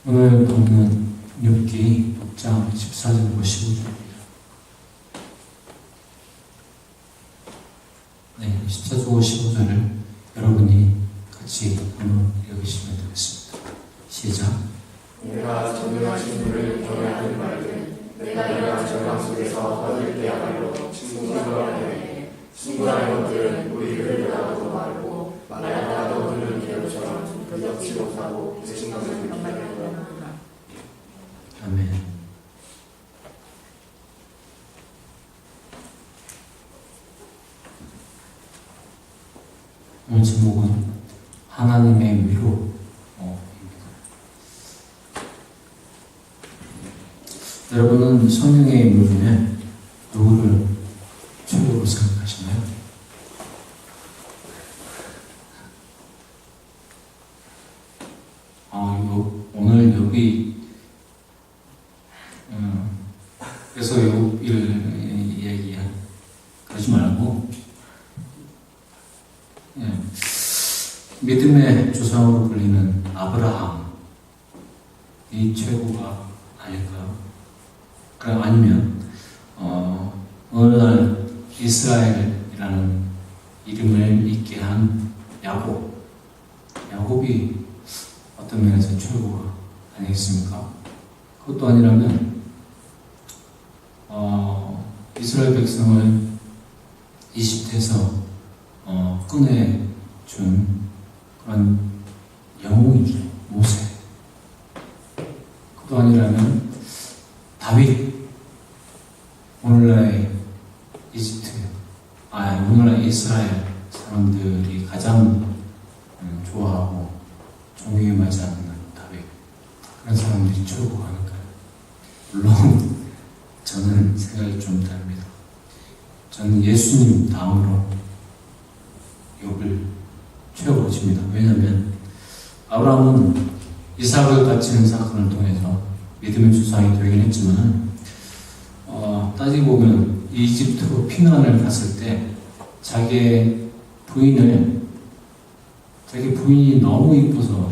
오늘 보는 욥기 6장 14절과 15절입니다. 네, 14절과 15절을 여러분이 같이 한번 읽으시면 되겠습니다. 시작. 내가 전능하신 분을 경외하는 말든 내가 이러한 절망 속에서 얻을 때야말로 친구가 되네. 친구라는 것들은 우리를 나도 말고 말하다가도 흐르는 개로처럼 그렇지 못하고 배신감을 느끼게 하노라. 아멘. 오늘 제목은 하나님의 위로입니다. 여러분은 성령의 인물 중에 누구를 최고로 생각하시나요? 오늘 여기 그래서 욥기를 이야기한 그러지 말고 믿음의 조상으로 불리는 아브라함이 최고가 아닐까요? 아니면 오늘날 이스라엘이라는 이름을 잊게 한 야곱이 어떤 면에서 최고가 아니겠습니까? 그것도 아니라면 이스라엘 백성을 이집트에서 꺼내준 그런 영웅이죠. 모세. 그것도 아니라면 다윗. 오늘날의 오늘날 이스라엘 사람들이 가장 좋아하고 존경하지 않는 다윗. 그런 사람들이 최고가 아닐까요? 물론 저는 생각이 좀 다릅니다. 저는 예수님 다음으로 욥을 최고로 칩니다. 왜냐하면 아브라함은 이삭을 바치는 사건을 통해서 믿음의 조상이 되긴 했지만 따지고 보면 이집트로 피난을 갔을 때 자기 부인이 너무 이뻐서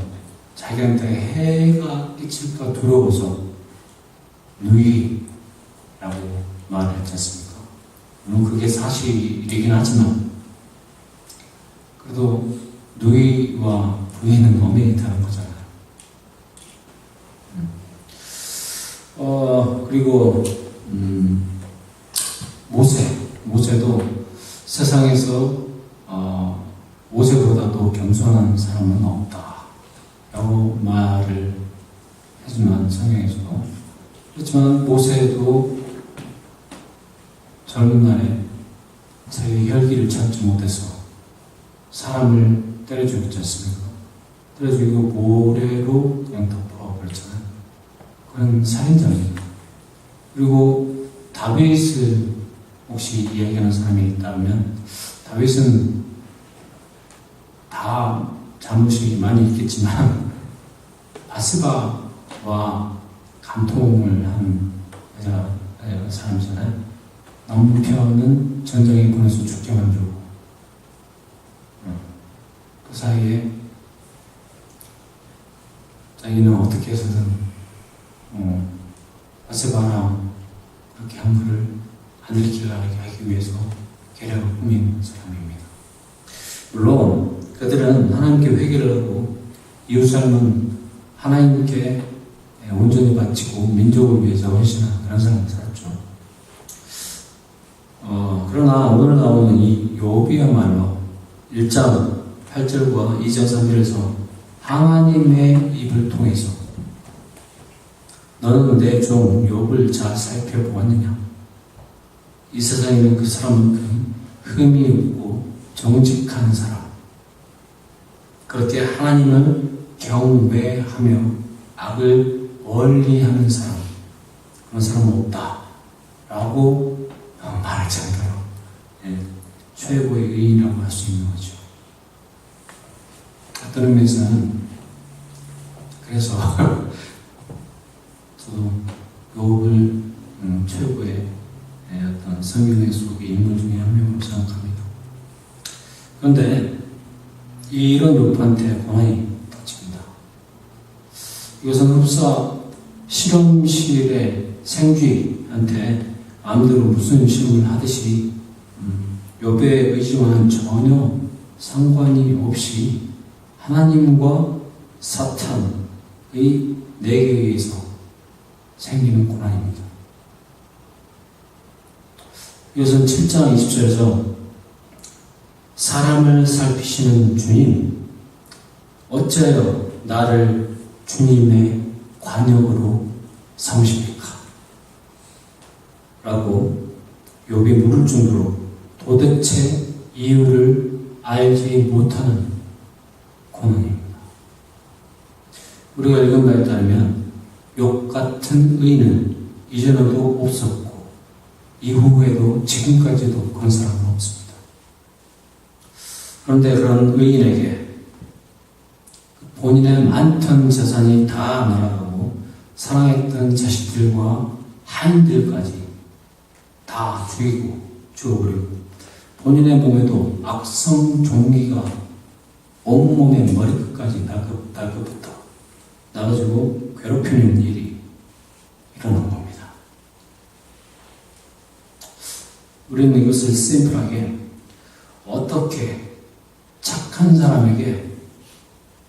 자기한테 해가 끼칠까 두려워서 누이라고 말을 했지 않습니까? 물론 그게 사실이긴 하지만 그래도 누이와 부인은 너무 다른 거잖아요. 그리고 모세도 세상에서 모세보다도 겸손한 사람은 없다 라고 말을 하지만 성경에서도 그렇지만 모세도 젊은 날에 자기 혈기를 찾지 못해서 사람을 때려 죽였지 않습니까? 때려 죽이고 모래로 그냥 덮어버렸잖아요. 그런 살인자입니다. 그리고 다윗을 혹시 이야기하는 사람이 있다면 다윗은 다 잘못이 많이 있겠지만 바스바와 간통을 한 사람이잖아요. 남편은 전쟁에 보내서 죽게 만들고 그 사이에 자기는 어떻게 해서든 바스바랑 그렇게 함부를 안 일으키려고 하기 위해서 계략을 꾸민 사람입니다. 물론 그들은 하나님께 회개를 하고 이웃삶은 하나님께 온전히 바치고 민족을 위해서 헌신하는 그런 사람을 살았죠. 그러나 오늘 나오는 이 욥이야말로 1장 8절과 2장 3절에서 하나님의 입을 통해서 너는 내 종 욥을 잘 살펴보았느냐? 이 세상에 있는 그 사람만큼 흠이 없고 정직한 사람, 그렇게 하나님을 경배하며 악을 멀리하는 사람, 그런 사람은 없다 라고 말할 정도로 최고의 의인이라고 할 수 있는 거죠. 어떤 의미에서는 그래서 저도 욥을 최고의 어떤 성경의 속의 인물 중에 한 명으로 생각합니다. 그런데 이런 욥한테 고난이 닥칩니다. 이것은 흡사 실험실의 생쥐한테 마음대로 무슨 실험을 하듯이 욥의 의지와는 전혀 상관이 없이 하나님과 사탄의 내게 의해서 생기는 고난입니다. 이것은 7장 20절에서 사람을 살피시는 주님, 어찌하여 나를 주님의 관역으로 삼으십니까? 라고 욥이 물을 정도로 도대체 이유를 알지 못하는 고난입니다. 우리가 읽은 바에 따르면 욥 같은 의인은 이전에도 없었고 이후에도 지금까지도 그런 사람은 없습니다. 그런데 그런 의인에게 본인의 많던 재산이 다 날아가고 사랑했던 자식들과 하인들까지 다 죽어버리고 본인의 몸에도 악성 종기가 온몸의 머리끝까지 발끝부터 나가지고 괴롭히는 일이 일어난 겁니다. 우리는 이것을 심플하게 어떻게 착한 사람에게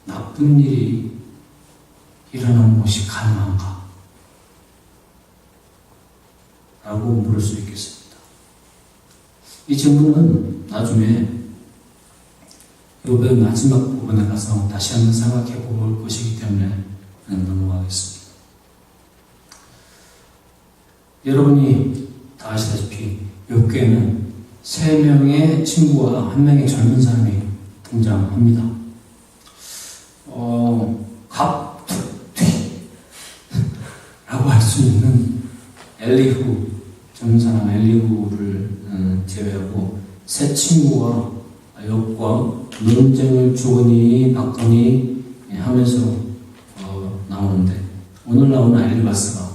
나쁜 일이 일어나는 것이 가능한가? 라고 물을 수 있겠습니다. 이 질문은 나중에 욥의 마지막 부분에 가서 다시 한번 생각해 볼 것이기 때문에 넘어가겠습니다. 여러분이 다 아시다시피 욥기에는 3명의 친구와 1명의 젊은 사람이 등장합니다. 갑툭튀 라고 할 수 있는 엘리후, 젊은 사람 엘리후를 제외하고 세 친구와 욥과 논쟁을 주거니 받거니 하면서 나오는데 오늘 나오는 엘리바스가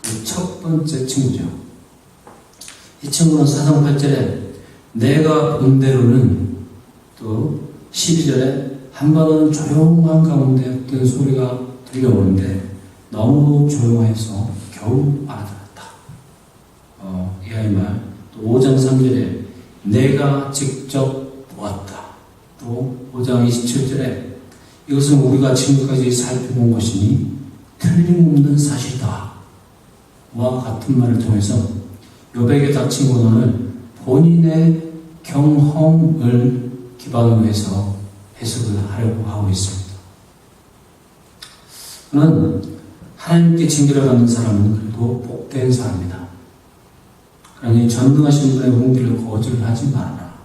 그 첫 번째 친구죠. 이 친구는 사상 8절에 내가 본 대로는 또 12절에 한 번은 조용한 가운데 어떤 소리가 들려오는데 너무 조용해서 겨우 알아들었다. 이 아이 말. 또 5장 3절에 내가 직접 보았다. 또 5장 27절에 이것은 우리가 지금까지 살펴본 것이니 틀림없는 사실이다. 와 같은 말을 통해서 욥에게 닥친 고난을 본인의 경험을 기반으로 해서 해석을 하려고 하고 있습니다. 그는 하나님께 징계를 받는 사람은 그래도 복된 사람이다. 그러니 전능하신 분의 공기를 거절하지 말아라.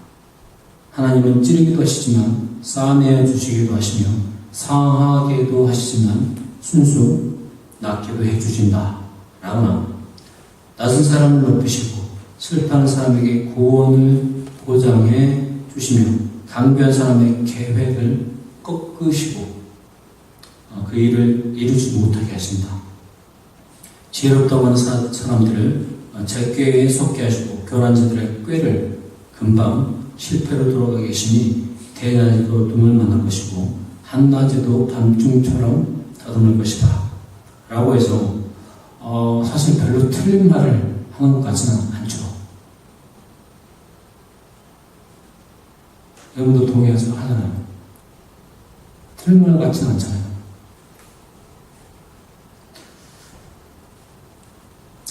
하나님은 찌르기도 하시지만 싸매어 주시기도 하시며 상하게도 하시지만 순수 낫게도 해주신다. 라거나 낮은 사람을 높이시고 슬퍼하는 사람에게 구원을 보장해 주시며 강변한 사람의 계획을 꺾으시고 그 일을 이루지 못하게 하신다. 지혜롭다고 하는 사람들을 제 꾀에 속게 하시고 교란 자들의 꾀를 금방 실패로 돌아가게 하시니 대낮에도 눈을 만날 것이고 한낮에도 밤중처럼 다듬을 것이다. 라고 해서 사실 별로 틀린 말을 하는 것 같지는 않죠. 여러분도 동의하잖아요. 틀린 말 같지는 않잖아요.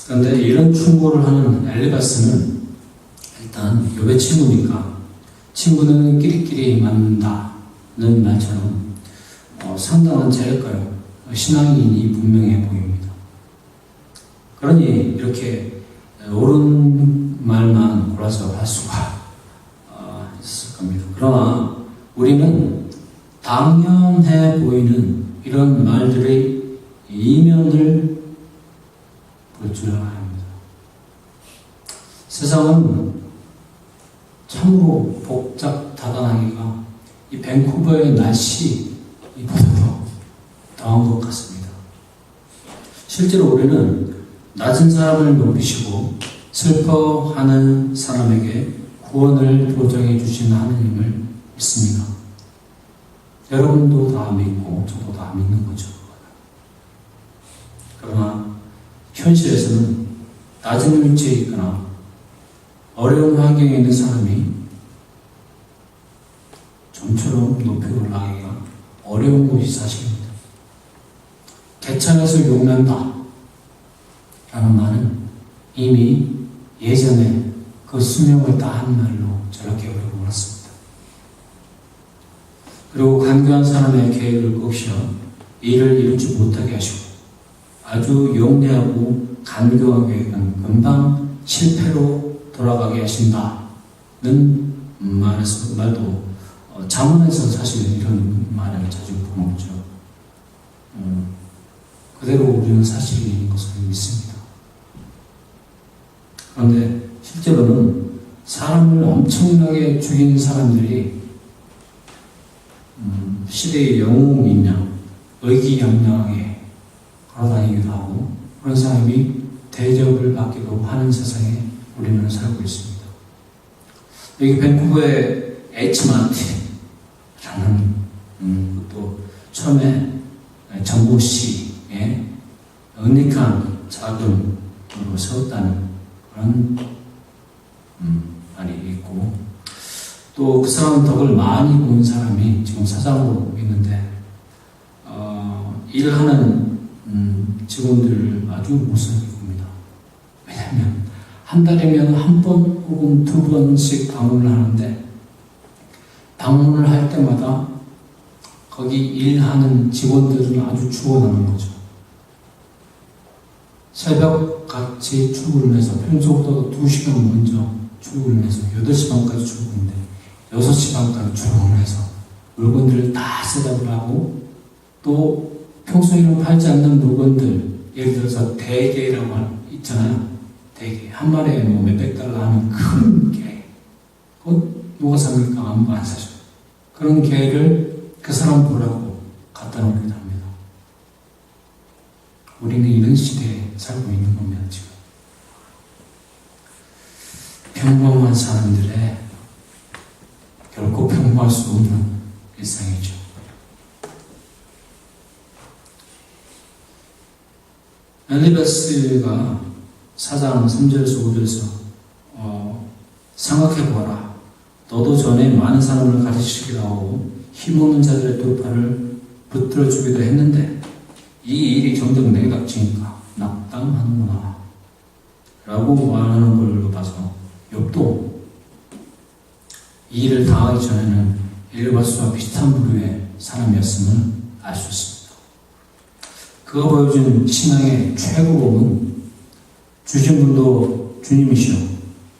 그런데 이런 충고를 하는 엘리바스는 일단 욥의 친구니까 친구는 끼리끼리 만난다는 말처럼 상당한 재력가요. 신앙인이 분명해 보입니다. 그러니 이렇게 옳은 말만 골라서 할 수가 있을 겁니다. 그러나 우리는 당연해 보이는 이런 말들의 이면을 볼 줄 알아야 합니다. 세상은 참으로 복잡다단하기가 이 밴쿠버의 날씨보다도 더한 것 같습니다. 실제로 우리는 낮은 사람을 높이시고 슬퍼하는 사람에게 구원을 보장해 주시는 하나님을 믿습니다. 여러분도 다 믿고 저도 다 믿는 거죠. 현실에서는 낮은 위치에 있거나 어려운 환경에 있는 사람이 좀처럼 높이 올라가기가 어려운 것이 사실입니다. 개천에서 용난다 라는 말은 이미 예전에 그 수명을 다한 말로 저렇게 부르고 왔습니다. 그리고 간교한 사람의 계획을 꺾으셔 일을 이루지 못하게 하시고 아주 영리하고 간교한 계획은 금방 실패로 돌아가게 하신다는 말도 자문에서 사실 이런 말을 자주 보죠. 그대로 우리는 사실인 것을 믿습니다. 그런데 실제로는 사람을 엄청나게 죽인 사람들이 시대의 영웅인 양 의기양양하게 걸어다니기도 하고 그런 사람이 대접을 받기도 하는 세상에 우리는 살고 있습니다. 여기 밴쿠버의 H마트라는 또 처음에 정부시의 은닉한 자금으로 세웠다는 그런 말이 있고 또 그 사람 덕을 많이 본 사람이 지금 사장으로 있는데 일하는 직원들을 아주 못살게 봅니다. 왜냐하면 한 달이면 한 번 혹은 두 번씩 방문을 하는데 방문을 할 때마다 거기 일하는 직원들은 아주 죽어나는 거죠. 새벽같이 출근을 해서 평소보다 2시간 먼저 출근을 해서 8시 반까지 출근인데 6시 반까지 출근을 해서 물건들을 다 셋업을 하고 또 평소에는 팔지 않는 물건들 예를 들어서 대게라고 있잖아요. 대게 한 마리에 뭐 몇백 달러 하는 큰 게 그건 누가 삽니까? 아무도 안 사죠. 그런 게를 그 사람 보라고 갖다 놓기도 합니다. 우리는 이런 시대에 살고 있는 겁니다. 지금 평범한 사람들의 결코 평범할 수 없는 일상이죠. 엘리베스가 4장 3절에서 5절에서 생각해보아라. 너도 전에 많은 사람을 가르치기도 하고 힘없는 자들의 두 팔을 붙들어주기도 했는데 이 일이 정작 내게 닥치니까 낙담하는구나 라고 말하는 걸 봐서 욥도 이 일을 당하기 전에는 엘리바스와 비슷한 부류의 사람이었음을 알 수 있습니다. 그가 보여준 신앙의 최고봉은 주신 분도 주님이시오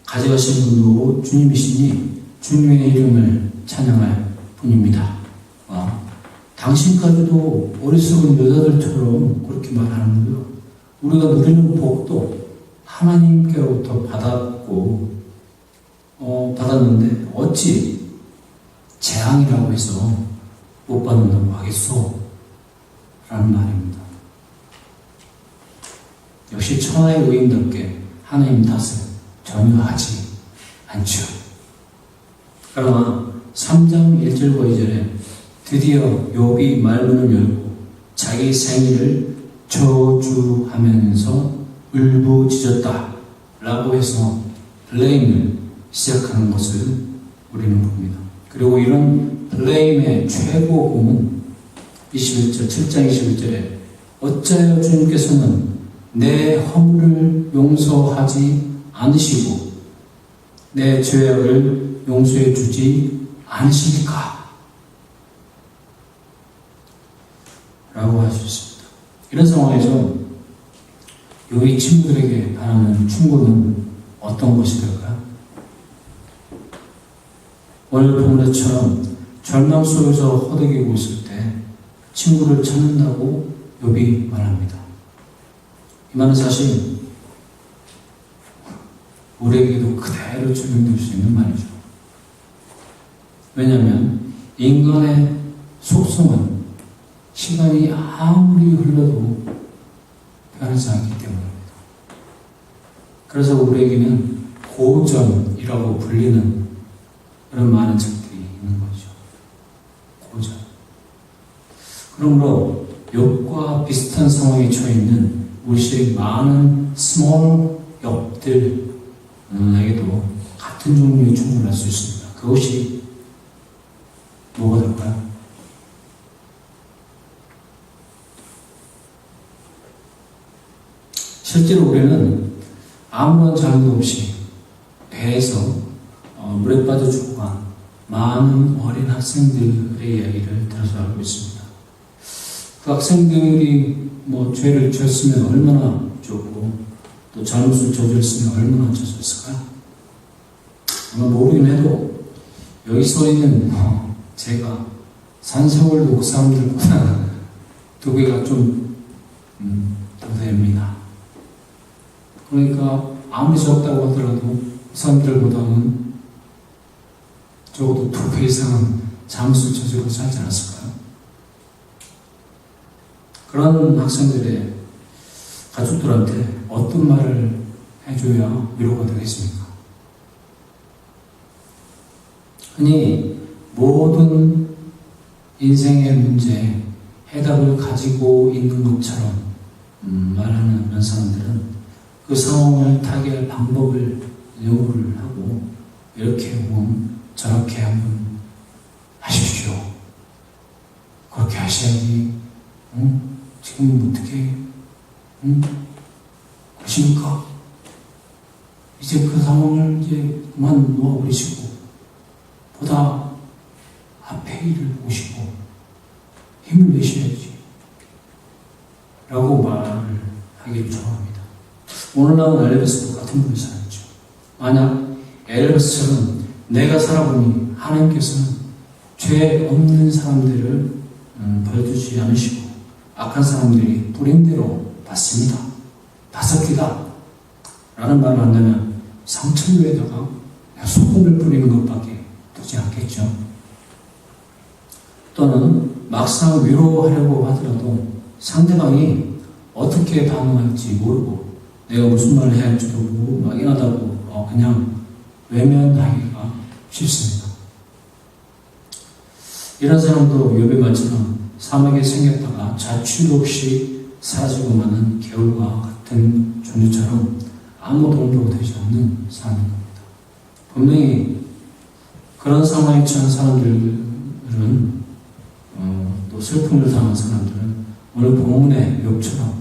가져가신 분도 주님이시니 주님의 이름을 찬양할 뿐입니다. 당신까지도 어리석은 여자들처럼 그렇게 말하는 거예요. 우리가 누리는 복도 하나님께로부터 받았는데 어찌 재앙이라고 해서 못 받는다고 하겠소? 라는 말입니다. 역시 천하의 의인답게 하나님 탓을 전혀 하지 않죠. 그러나 3장 1절과 2절에 드디어 욥이 말문을 열고 자기 생일을 저주하면서 울부짖었다 라고 해서 블레임을 시작하는 것을 우리는 봅니다. 그리고 이런 블레임의 최고봉은 21절, 7장 21절에 어찌하여 주님께서는 내 허물을 용서하지 않으시고 내 죄악을 용서해 주지 않으십니까? 라고 할 수 있습니다. 이런 상황에서 욥이 친구들에게 바라는 충고는 어떤 것이 될까요? 오늘 본 것처럼 절망 속에서 허덕이고 있을 때 친구를 찾는다고 욥이 말합니다. 이 말은 사실 우리에게도 그대로 적용될 수 있는 말이죠. 왜냐하면 인간의 속성은 시간이 아무리 흘러도 변하지 않기 때문입니다. 그래서 우리에게는 고전이라고 불리는 그런 많은 책들이 있는 거죠. 고전. 그러므로 욥과 비슷한 상황에 처해 있는 도시의 많은 스몰 엽들에게도 같은 종류의 충돌을 할 수 있습니다. 그것이 뭐가 될까요? 실제로 우리는 아무런 잘못 없이 배에서 물에 빠져 죽어간 많은 어린 학생들의 이야기를 들어서 알고 있습니다. 그 학생들이 죄를 지었으면 얼마나 좋고 또 잘못을 저질렀으면 얼마나 좋았을까요? 아마 모르긴 해도 여기 서 있는 제가 산세월도 그 사람들보다 두 배가 좀 더 됩니다. 그러니까 아무리 적다고 하더라도 그 사람들보다는 적어도 두 배 이상은 잘못을 저지르지 하지 않았을까요? 그런 학생들의 가족들한테 어떤 말을 해줘야 위로가 되겠습니까? 흔히 모든 인생의 문제에 해답을 가지고 있는 것처럼 말하는 그런 사람들은 그 상황을 타개할 방법을 요구를 하고 이렇게 하면 저렇게 한번 하십시오. 그렇게 하셔야지. 지금 어떻게 그러십니까? 이제 그 상황을 이제 그만 놓아버리시고 보다 앞에 일을 보시고 힘을 내셔야지 라고 말을 하기를 좋아합니다. 오늘날은 엘리베스도 같은 분이 살았죠. 만약 엘리베스처럼 내가 살아보니 하나님께서는 죄 없는 사람들을 벌주지 않으시고 악한 사람들이 뿌린대로 받습니다. 다섯기다 라는 말을 한다면 상처류에다가 소금을 뿌리는 것밖에 되지 않겠죠. 또는 막상 위로하려고 하더라도 상대방이 어떻게 반응할지 모르고 내가 무슨 말을 해야 할지도 모르고 막연하다고 그냥 외면하기가 쉽습니다. 이런 사람도 욥의 말처럼 사막에 생겼다가 자취도 없이 사라지고 마는 개울과 같은 존재처럼 아무 도움도 되지 않는 사람인 겁니다. 분명히 그런 상황에 처한 사람들은 또 슬픔을 당한 사람들은 오늘 본문의 욥처럼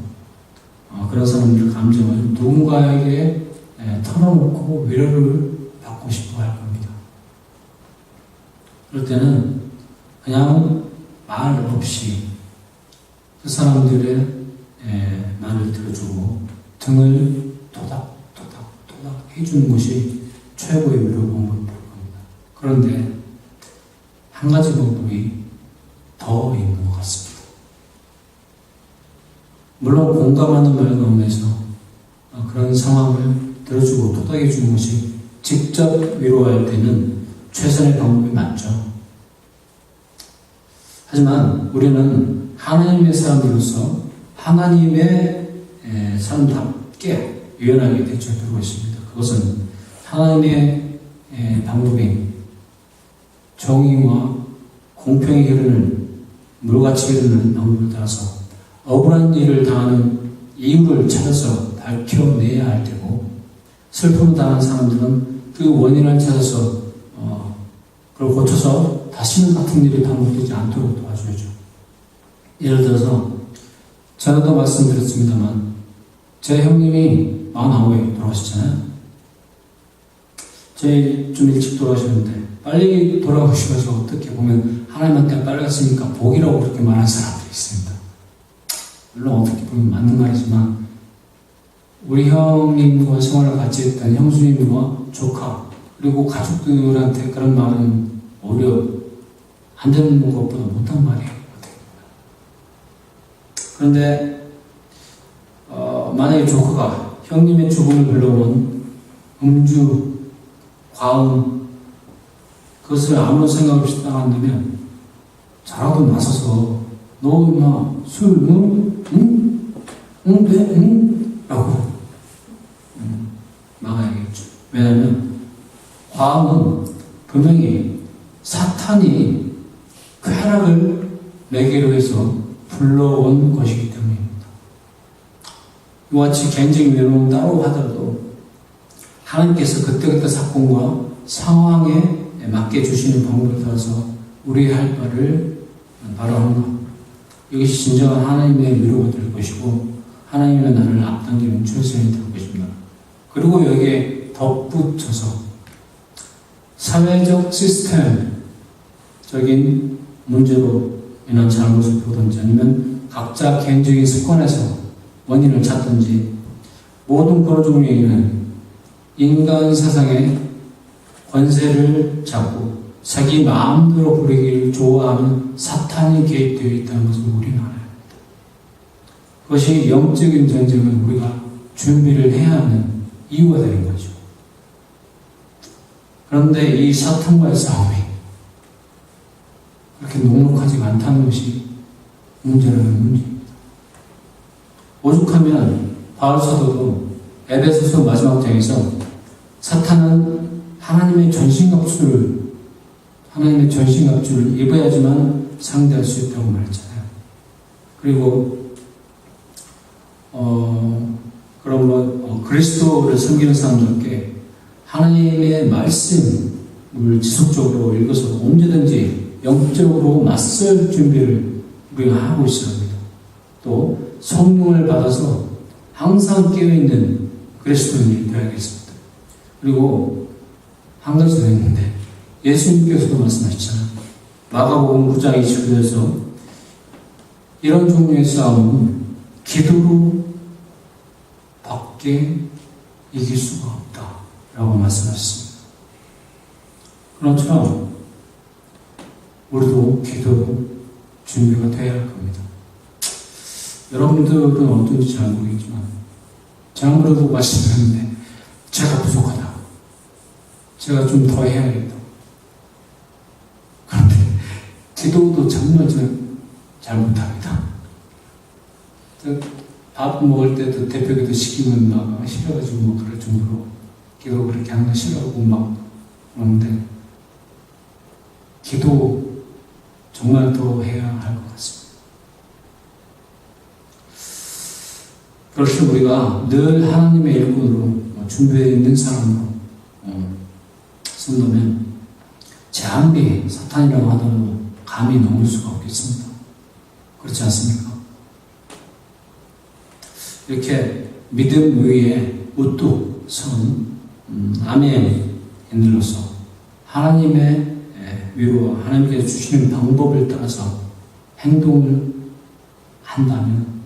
그런 사람들의 감정을 누군가에게 털어놓고 위로를 받고 싶어 할 겁니다. 그럴 때는 그냥 말 없이 그 사람들의 말을 들어주고 등을 토닥토닥 해주는 것이 최고의 위로 방법일 겁니다. 그런데 한 가지 방법이 더 있는 것 같습니다. 물론 공감하는 말 가운데서 그런 상황을 들어주고 토닥여 주는 것이 직접 위로할 때는 최선의 방법이 맞죠. 하지만 우리는 하나님의 사람으로서 하나님의 사람답게 유연하게 대처하고 있습니다. 그것은 하나님의 방법인 정의와 공평히 흐르는 물같이 흐르는 방법을 따라서 억울한 일을 당하는 이유를 찾아서 밝혀내야 할 테고 슬픔을 당한 사람들은 그 원인을 찾아서 그걸 고쳐서 다시는 같은 일이 반복되지 않도록 도와줘야죠. 예를 들어서 전에도 말씀드렸습니다만 제 형님이 49에 돌아가셨잖아요. 제일 좀 일찍 돌아가셨는데 빨리 돌아가셔서 어떻게 보면 하나님한테 빨리 갔으니까 복이라고 그렇게 말하는 사람들이 있습니다. 물론 어떻게 보면 맞는 말이지만 우리 형님과 생활을 같이 했던 형수님과 조카 그리고 가족들한테 그런 말은 오히려 안 되는 것보다 못한 말이에요. 그런데 만약에 조카가 형님의 죽음을 불러온 음주, 과음 그것을 아무런 생각 없이 따라한다면 자라도 나서서 너 임마 술 라고 막아야겠죠. 왜냐하면 과음은 분명히 사탄이 쾌락을 매개로 해서 불러온 것이기 때문입니다. 이와 같이 개인적인 위로는 따로 하더라도 하나님께서 그때그때 사건과 상황에 맞게 주시는 방법을 따라서 우리의 할 바를 바로 하는 것. 이것이 진정한 하나님의 위로가 될 것이고 하나님의 나를 앞당기는 최선이 될 것입니다. 그리고 여기에 덧붙여서 사회적 시스템적인 문제로 인한 잘못을 보든지 아니면 각자 개인적인 습관에서 원인을 찾든지 모든 그런 종류에는 인간 세상에 권세를 잡고 자기 마음대로 부리기를 좋아하는 사탄이 개입되어 있다는 것을 우리는 알아야 합니다. 그것이 영적인 전쟁을 우리가 준비를 해야 하는 이유가 되는 거죠. 그런데 이 사탄과의 싸움이 그렇게 녹록하지가 않다는 것이 문제라는 문제입니다. 오죽하면 바울 사도도 에베소서 마지막 장에서 사탄은 하나님의 전신갑주를 입어야지만 상대할 수 있다고 말했잖아요. 그리고 그리스도를 섬기는 사람들께 하나님의 말씀을 지속적으로 읽어서 언제든지 영적으로 맞설 준비를 우리가 하고 있어야 합니다. 또 성령을 받아서 항상 깨어있는 그리스도인이 되어야겠습니다. 그리고 한 가지 더 있는데 예수님께서도 말씀하셨잖아요. 마가복음 9장 29절에서 이런 종류의 싸움은 기도로 밖에 이길 수가 없다 라고 말씀하셨습니다. 그렇죠. 우리도 기도로 준비가 되어야 할 겁니다. 여러분들은 어떤지 잘 모르겠지만 제가 아무래도 말씀드렸는데 제가 부족하다. 제가 좀 더 해야겠다. 그런데 기도도 정말 잘 못합니다. 밥 먹을 때도 대표기도 시키면 막 싫어가지고 뭐 그럴 정도로 기도 그렇게 하는 거 싫어하고 막 그러는데 기도 정말 더 해야 할 것 같습니다. 그렇게 우리가 늘 하나님의 일꾼으로 준비되어 있는 사람으로 쓴다면 제 아무리 사탄이라고 하더라도 감히 넘을 수가 없겠습니다. 그렇지 않습니까? 이렇게 믿음 위에 우뚝 선 아멘인들로서 하나님의 위로와 하나님께서 주시는 방법을 따라서 행동을 한다면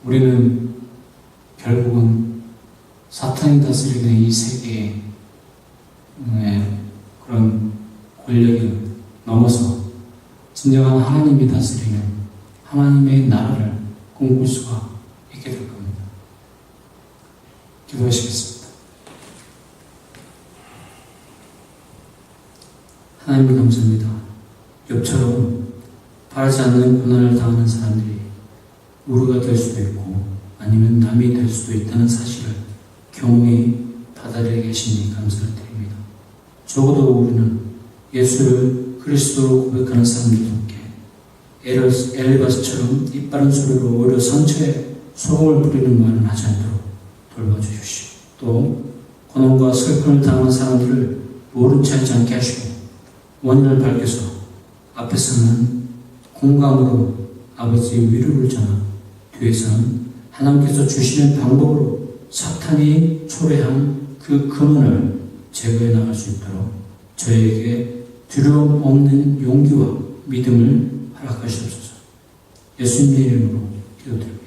우리는 결국은 사탄이 다스리는 이 세계의 그런 권력을 넘어서 진정한 하나님이 다스리는 하나님의 나라를 꿈꿀 수가 있게 될 겁니다. 기도하시겠습니다. 하나님 감사합니다. 욥처럼 바라지 않는 고난을 당하는 사람들이 우리가 될 수도 있고 아니면 남이 될 수도 있다는 사실을 경험히 받아들여 계시니 감사를 드립니다. 적어도 우리는 예수를 그리스도로 고백하는 사람들답게 엘리바스처럼 입바른 소리로 오히려 상처에 소금을 뿌리는 말은 하지 않도록 돌봐주십시오. 또 고난과 슬픔을 당하는 사람들을 모른 채 하지 않게 하시고 원인을 밝혀서 앞에서는 공감으로 아버지의 위로를 전하 뒤에서는 하나님께서 주시는 방법으로 사탄이 초래한 그 근원을 제거해 나갈 수 있도록 저에게 두려움 없는 용기와 믿음을 허락하시옵소서. 예수님의 이름으로 기도드립니다.